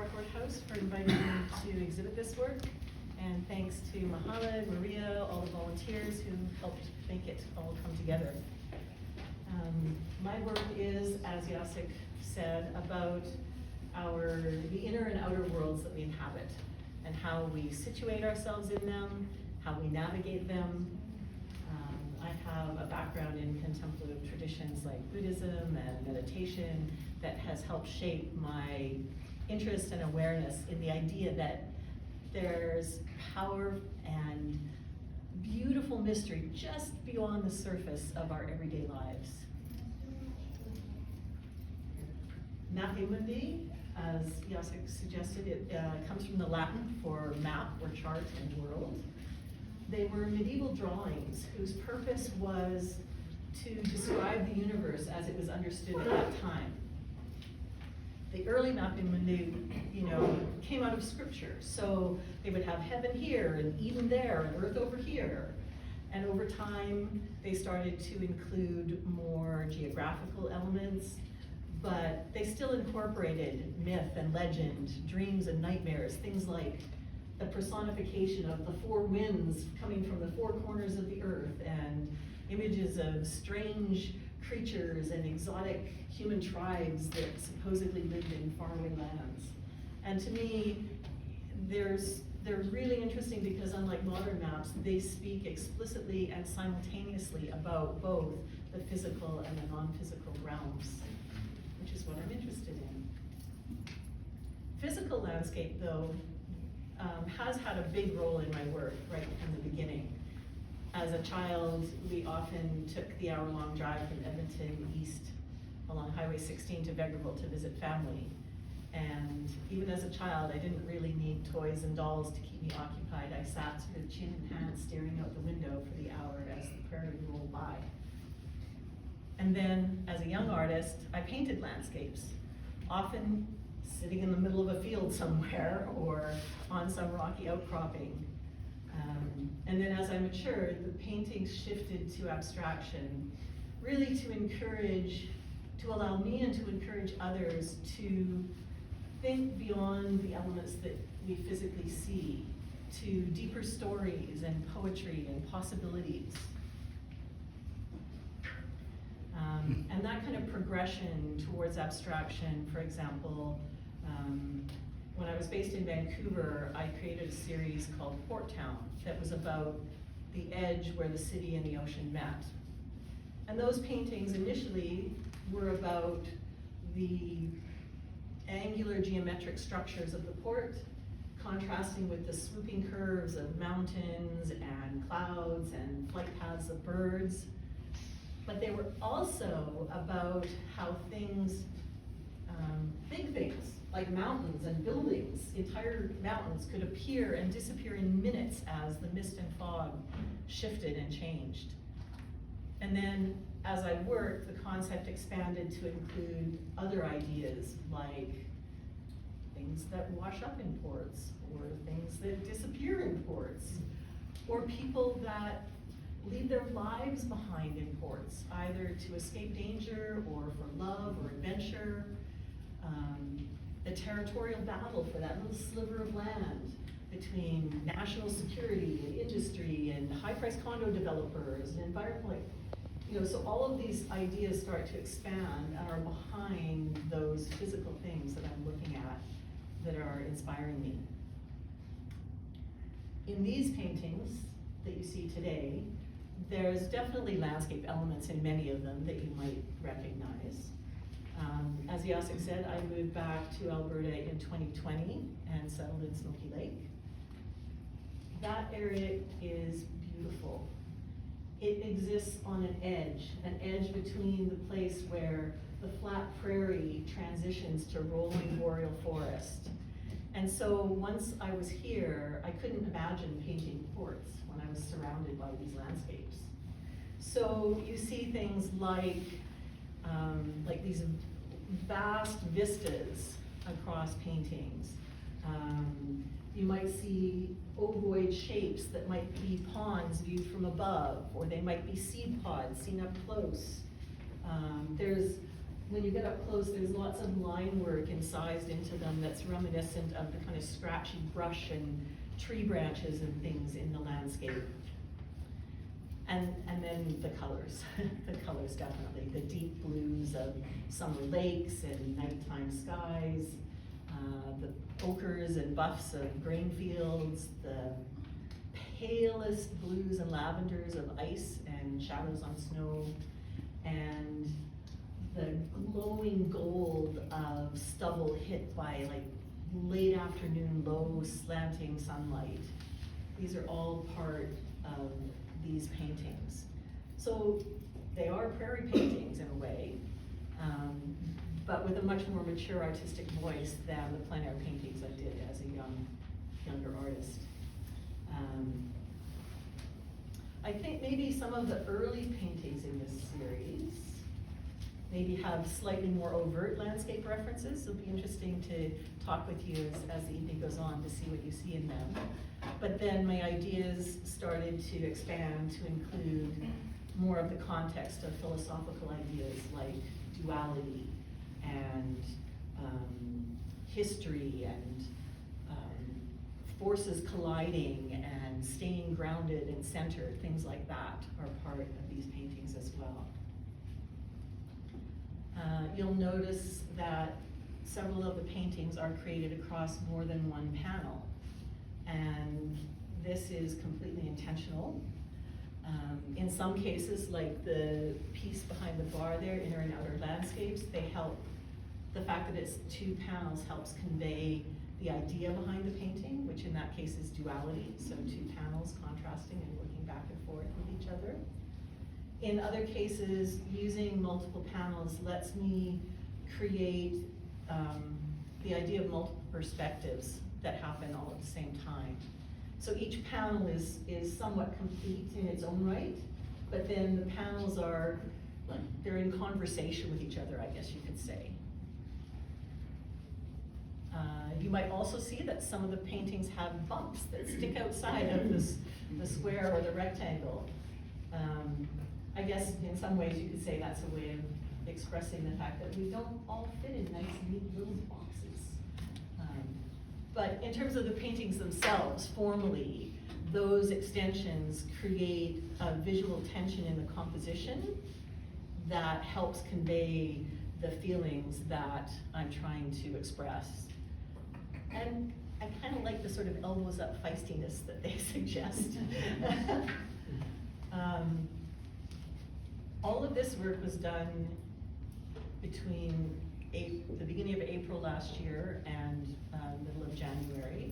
Harcourt House for inviting me to exhibit this work. And thanks to Mohammed, Maria, all the volunteers who helped make it all come together. My work is, as Jacek said, about the inner and outer worlds that we inhabit and how we situate ourselves in them, how we navigate them. I have a background in contemplative traditions like Buddhism and meditation that has helped shape my interest and awareness in the idea that there's power and beautiful mystery just beyond the surface of our everyday lives. Mappae Mundi, as Jacek suggested, it comes from the Latin for map or chart and world. They were medieval drawings whose purpose was to describe the universe as it was understood at that time. The early Mappae Mundi, came out of scripture. So they would have heaven here and Eden there and earth over here. And over time, they started to include more geographical elements, but they still incorporated myth and legend, dreams and nightmares, things like the personification of the four winds coming from the four corners of the earth, and images of strange creatures and exotic human tribes that supposedly lived in faraway lands. And to me, they're really interesting because unlike modern maps, they speak explicitly and simultaneously about both the physical and the non-physical realms, which is what I'm interested in. Physical landscape, though, has had a big role in my work right from the beginning. As a child, we often took the hour-long drive from Edmonton east along Highway 16 to Vegreville to visit family. And even as a child, I didn't really need toys and dolls to keep me occupied. I sat with chin in hand staring out the window for the hour as the prairie rolled by. And then, as a young artist, I painted landscapes, often sitting in the middle of a field somewhere or on some rocky outcropping. And then as I matured, the paintings shifted to abstraction, really to allow me and to encourage others to think beyond the elements that we physically see, to deeper stories and poetry and possibilities. And that kind of progression towards abstraction, for example, when I was based in Vancouver, I created a series called Port Town that was about the edge where the city and the ocean met. And those paintings initially were about the angular geometric structures of the port, contrasting with the swooping curves of mountains and clouds and flight paths of birds. But they were also about how things, big things, like mountains and buildings, entire mountains could appear and disappear in minutes as the mist and fog shifted and changed. And then as I worked, the concept expanded to include other ideas like things that wash up in ports, or things that disappear in ports, or people that leave their lives behind in ports, either to escape danger or for love or adventure. The territorial battle for that little sliver of land between national security and industry and high-priced condo developers and environment, so all of these ideas start to expand and are behind those physical things that I'm looking at that are inspiring me. In these paintings that you see today, there's definitely landscape elements in many of them that you might recognize. As Jacek said, I moved back to Alberta in 2020 and settled in Smoky Lake. That area is beautiful. It exists on an edge between the place where the flat prairie transitions to rolling boreal forest. And so once I was here, I couldn't imagine painting ports when I was surrounded by these landscapes. So you see things like these vast vistas across paintings. You might see ovoid shapes that might be ponds viewed from above, or they might be seed pods seen up close. There's when you get up close, there's lots of line work incised into them that's reminiscent of the kind of scratchy brush and tree branches and things in the landscape. And then the colors, the colors definitely, the deep blues of summer lakes and nighttime skies, the ochres and buffs of grain fields, the palest blues and lavenders of ice and shadows on snow, and the glowing gold of stubble hit by like late afternoon, low slanting sunlight. These are all part of these paintings. So they are prairie paintings in a way, but with a much more mature artistic voice than the plein air paintings I did as a younger artist. I think maybe some of the early paintings in this series maybe have slightly more overt landscape references. It'll be interesting to talk with you as the evening goes on to see what you see in them. But then my ideas started to expand to include more of the context of philosophical ideas like duality and history and forces colliding and staying grounded and centered. Things like that are part of these paintings as well. You'll notice that several of the paintings are created across more than one panel, and this is completely intentional. In some cases, like the piece behind the bar there, inner and outer landscapes, the fact that it's two panels helps convey the idea behind the painting, which in that case is duality, so two panels contrasting and working back and forth with each other. In other cases, using multiple panels lets me create the idea of multiple perspectives that happen all at the same time. So each panel is somewhat complete in its own right, but then the panels they're in conversation with each other, I guess you could say. You might also see that some of the paintings have bumps that stick outside of the square or the rectangle. I guess in some ways you could say that's a way of expressing the fact that we don't all fit in nice, neat little boxes. But in terms of the paintings themselves, formally, those extensions create a visual tension in the composition that helps convey the feelings that I'm trying to express. And I kind of like the sort of elbows up feistiness that they suggest. All of this work was done between the beginning of April last year and middle of January.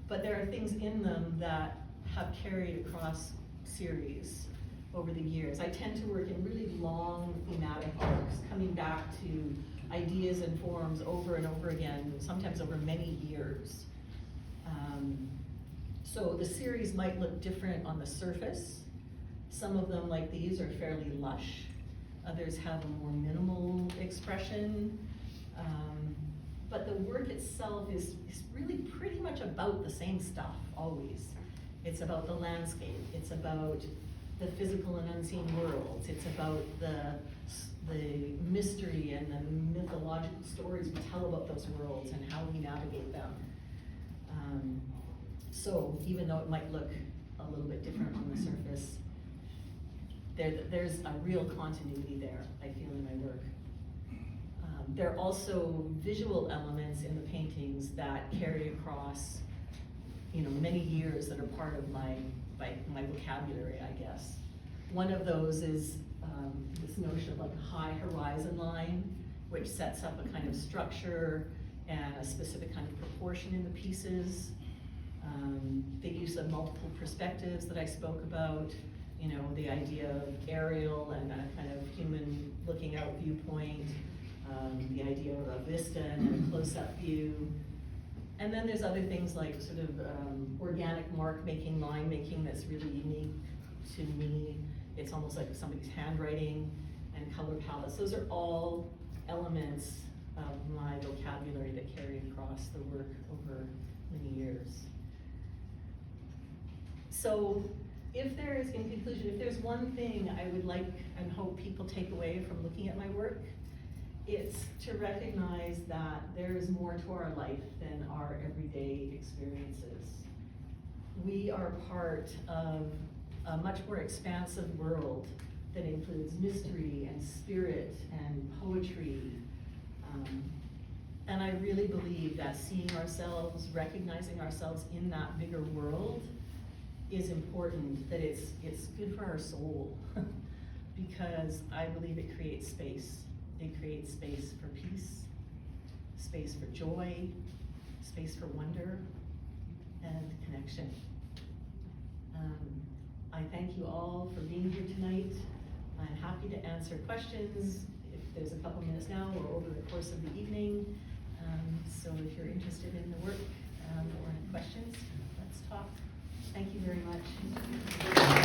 But there are things in them that have carried across series over the years. I tend to work in really long thematic arcs, coming back to ideas and forms over and over again, sometimes over many years. So the series might look different on the surface. Some of them, like these, are fairly lush. Others have a more minimal expression. But the work itself is really pretty much about the same stuff, always. It's about the landscape. It's about the physical and unseen worlds. It's about the mystery and the mythological stories we tell about those worlds and how we navigate them. So even though it might look a little bit different on the surface, there's a real continuity there, I feel, in my work. There are also visual elements in the paintings that carry across, many years that are part of my vocabulary, I guess. One of those is this notion of like a high horizon line, which sets up a kind of structure and a specific kind of proportion in the pieces. The use of multiple perspectives that I spoke about, the idea of aerial and a kind of human looking out viewpoint, the idea of a vista and a close-up view. And then there's other things like sort of organic mark making, line making that's really unique to me. It's almost like somebody's handwriting and color palettes. Those are all elements of my vocabulary that carry across the work over many years. So in conclusion, if there's one thing I would like and hope people take away from looking at my work, It's to recognize that there is more to our life than our everyday experiences. We are part of a much more expansive world that includes mystery and spirit and poetry. And I really believe that seeing ourselves, recognizing ourselves in that bigger world is important, that it's good for our soul. Because I believe it creates space. It creates space for peace, space for joy, space for wonder, and connection. I thank you all for being here tonight. I'm happy to answer questions if there's a couple minutes now or over the course of the evening. So if you're interested in the work or any questions, let's talk. Thank you very much.